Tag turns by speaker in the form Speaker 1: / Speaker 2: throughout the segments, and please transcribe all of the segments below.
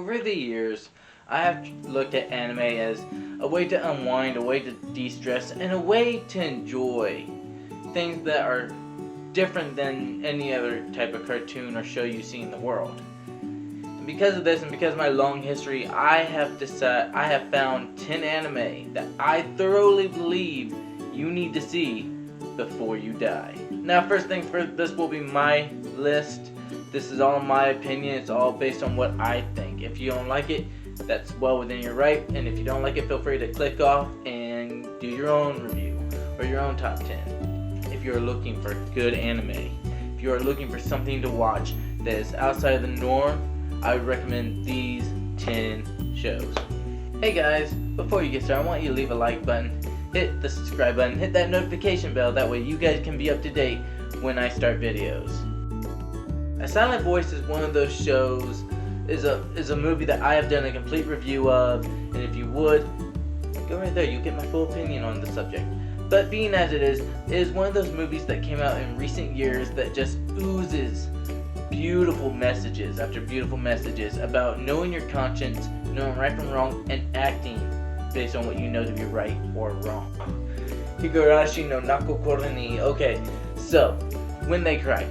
Speaker 1: Over the years, I have looked at anime as a way to unwind, a way to de-stress, and a way to enjoy things that are different than any other type of cartoon or show you see in the world. And because of this, and because of my long history, I have found 10 anime that I thoroughly believe you need to see before you die. Now, first things first, this will be my list. This is all my opinion. It's all based on what I think. If you don't like it, that's well within your right. And if you don't like it, feel free to click off and do your own review or your own top 10. If you're looking for good anime, if you are looking for something to watch that is outside of the norm, I would recommend these 10 shows. Hey guys, before you get started, I want you to leave a like button, hit the subscribe button, hit that notification bell. That way you guys can be up to date when I start videos. A Silent Voice is one of those shows, is a movie that I have done a complete review of, and if you would, go right there, you get my full opinion on the subject. But being as it is one of those movies that came out in recent years that just oozes beautiful messages after beautiful messages about knowing your conscience, knowing right from wrong, and acting based on what you know to be right or wrong. Higurashi no Nakokoro ni. Okay, so, When They Cry.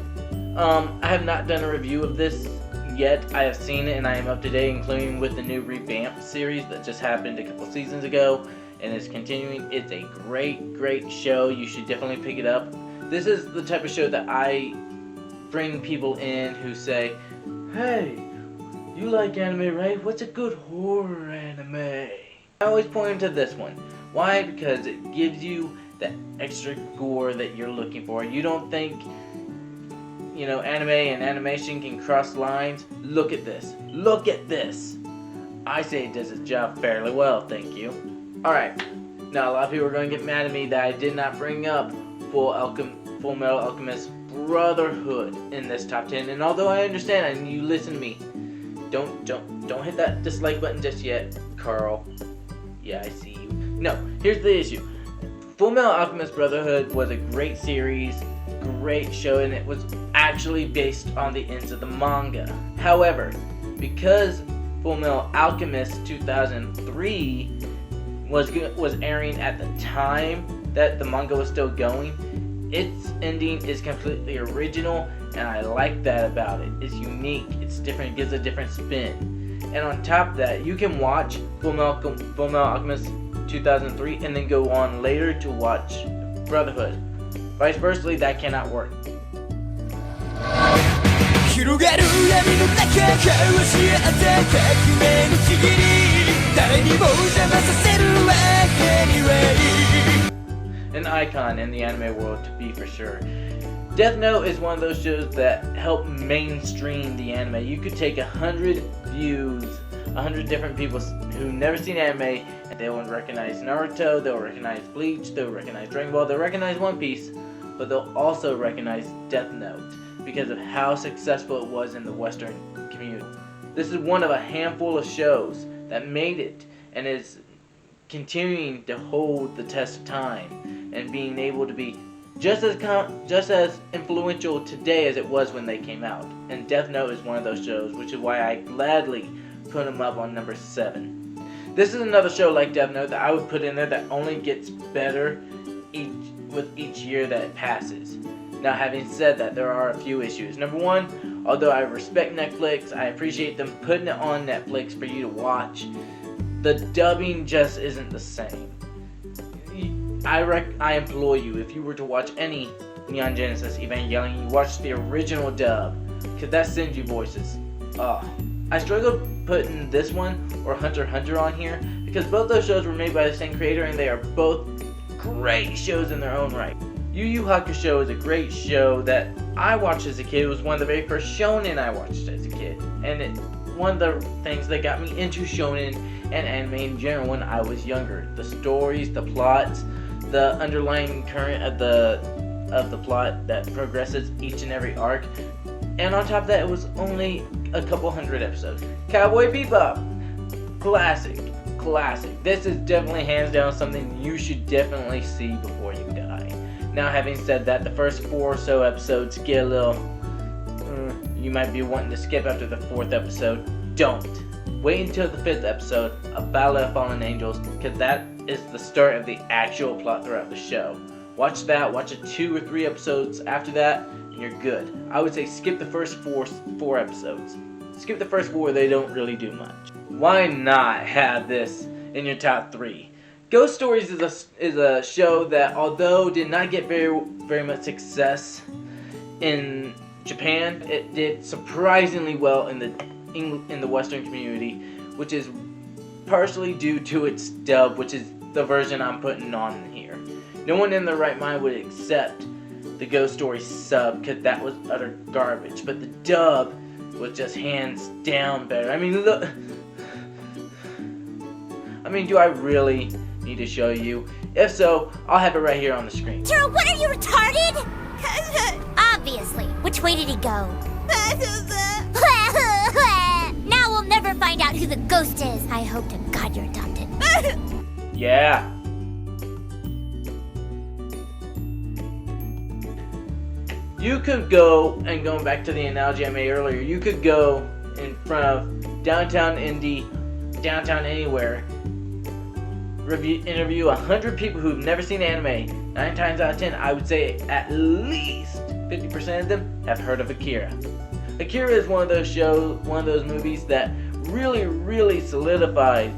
Speaker 1: I have not done a review of this yet. I have seen it and I am up to date, including with the new revamped series that just happened a couple seasons ago and is continuing. It's a great show. You should definitely pick it up. This is the type of show that I bring people in who say, "Hey, you like anime, right? What's a good horror anime?" I always point to this one. Why? Because it gives you that extra gore that you're looking for. You don't think, anime and animation can cross lines? Look at this. Look at this. I say it does its job fairly well, thank you. Alright, now a lot of people are going to get mad at me that I did not bring up Full Metal Alchemist Brotherhood in this top 10. And although I understand and you listen to me, don't hit that dislike button just yet, Carl. Yeah, I see you. No, here's the issue. Full Metal Alchemist Brotherhood was a great series, great show, and it was actually based on the ends of the manga. However, because Full Metal Alchemist 2003 was airing at the time that the manga was still going, its ending is completely original, and I like that about it. It's unique, it's different, it gives a different spin. And on top of that, you can watch Full Metal Alchemist 2003 and then go on later to watch Brotherhood. Vice versa, that cannot work. An icon in the anime world, to be for sure. Death Note is one of those shows that help mainstream the anime. You could take 100 views, 100 different people who've never seen anime, and they will recognize Naruto, they'll recognize Bleach, they'll recognize Dragon Ball, they'll recognize One Piece, but they'll also recognize Death Note because of how successful it was in the Western community. This is one of a handful of shows that made it and is continuing to hold the test of time and being able to be just as influential today as it was when they came out. And Death Note is one of those shows, which is why I gladly put them up on number 7. This is another show like Death Note that I would put in there that only gets better with each year that it passes. Now, having said that, there are a few issues. Number one, although I respect Netflix, I appreciate them putting it on Netflix for you to watch, the dubbing just isn't the same. I implore you, if you were to watch any Neon Genesis Evangelion, you watch the original dub, because that sends you voices. I struggled putting this one or Hunter x Hunter on here, because both those shows were made by the same creator, and they are both great shows in their own right. Yu Yu Hakusho is a great show that I watched as a kid. It was one of the very first shonen I watched as a kid, and one of the things that got me into shonen and anime in general when I was younger. The stories, the plots, the underlying current of the plot that progresses each and every arc. And on top of that, it was only a couple hundred episodes. Cowboy Bebop, classic. This is definitely hands down something you should definitely see before you die. Now, having said that, the first 4 or so episodes get a little, you might be wanting to skip after the 4th episode. Don't. Wait until the 5th episode of Battle of Fallen Angels, because that is the start of the actual plot throughout the show. Watch that, watch it 2 or 3 episodes after that, and you're good. I would say skip the first four episodes. Skip the first 4, they don't really do much. Why not have this in your top 3? Ghost Stories is a show that, although did not get very much success in Japan, it did surprisingly well in the Western community, which is partially due to its dub, which is the version I'm putting on here. No one in their right mind would accept the Ghost Story sub, because that was utter garbage, but the dub was just hands down better. I mean, look. Do I really need to show you? If so, I'll have it right here on the screen.
Speaker 2: Taro, what are you, retarded? Obviously. Which way did he go? Now we'll never find out who the ghost is. I hope to God you're adopted.
Speaker 1: Yeah. You could go, and going back to the analogy I made earlier, you could go in front of downtown Indy, downtown anywhere, interview 100 people who've never seen anime. 9 times out of 10, I would say at least 50% of them have heard of Akira. Akira is one of those movies that really solidified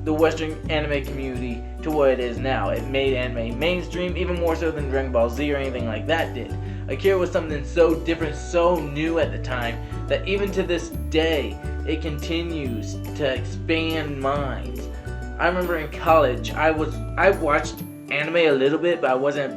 Speaker 1: the Western anime community to what it is now. It made anime mainstream, even more so than Dragon Ball Z or anything like that did. Akira was something so different, so new at the time, that even to this day, it continues to expand minds. I remember in college, I watched anime a little bit, but I wasn't a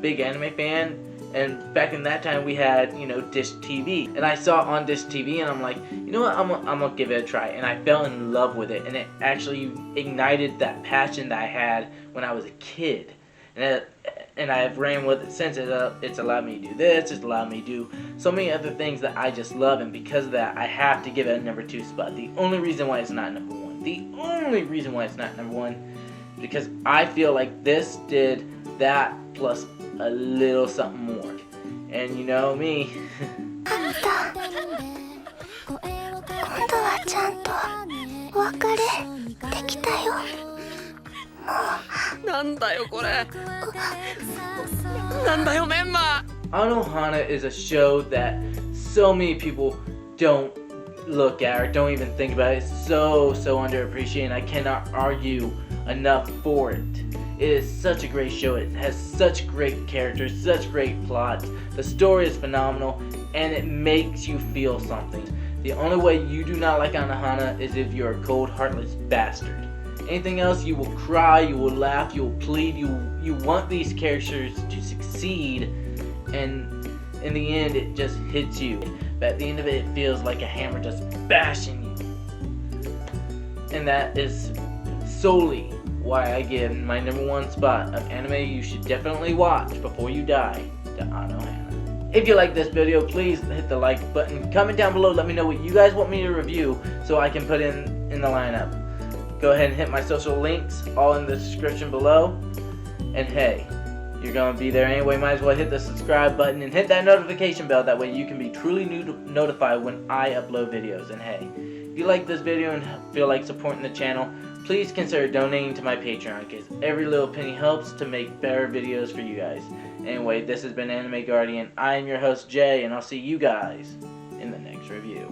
Speaker 1: big anime fan. And back in that time, we had, Dish TV. And I saw it on Dish TV, and I'm like, you know what, I'm gonna give it a try. And I fell in love with it, and it actually ignited that passion that I had when I was a kid. And I've ran with it since. It's allowed me to do this, it's allowed me to do so many other things that I just love, and because of that, I have to give it a number 2 spot. The only reason why it's not number 1. The only reason why it's not number 1 is because I feel like this did that plus a little something more. And you know me.
Speaker 3: 今度はちゃんとお別れできたよ。
Speaker 4: なんだよこれ。なんだよメンマ。
Speaker 1: Anohana is a show that so many people don't look at or don't even think about. It's so underappreciated, and I cannot argue enough for it. It is such a great show. It has such great characters, such great plots. The story is phenomenal, and it makes you feel something. The only way you do not like Anohana is if you're a cold, heartless bastard. Anything else, you will cry, you will laugh, you will plead, you want these characters to succeed, and in the end, it just hits you. But at the end of it, it feels like a hammer just bashing you. And that is solely why I give my number 1 spot of anime you should definitely watch before you die to Anohana. If you like this video, please hit the like button. Comment down below, let me know what you guys want me to review so I can put in the lineup. Go ahead and hit my social links, all in the description below. And hey, you're gonna be there anyway, might as well hit the subscribe button and hit that notification bell, that way you can be truly notified when I upload videos. And hey, if you like this video and feel like supporting the channel, please consider donating to my Patreon, because every little penny helps to make better videos for you guys. Anyway, this has been Anime Guardian. I am your host, Jay, and I'll see you guys in the next review.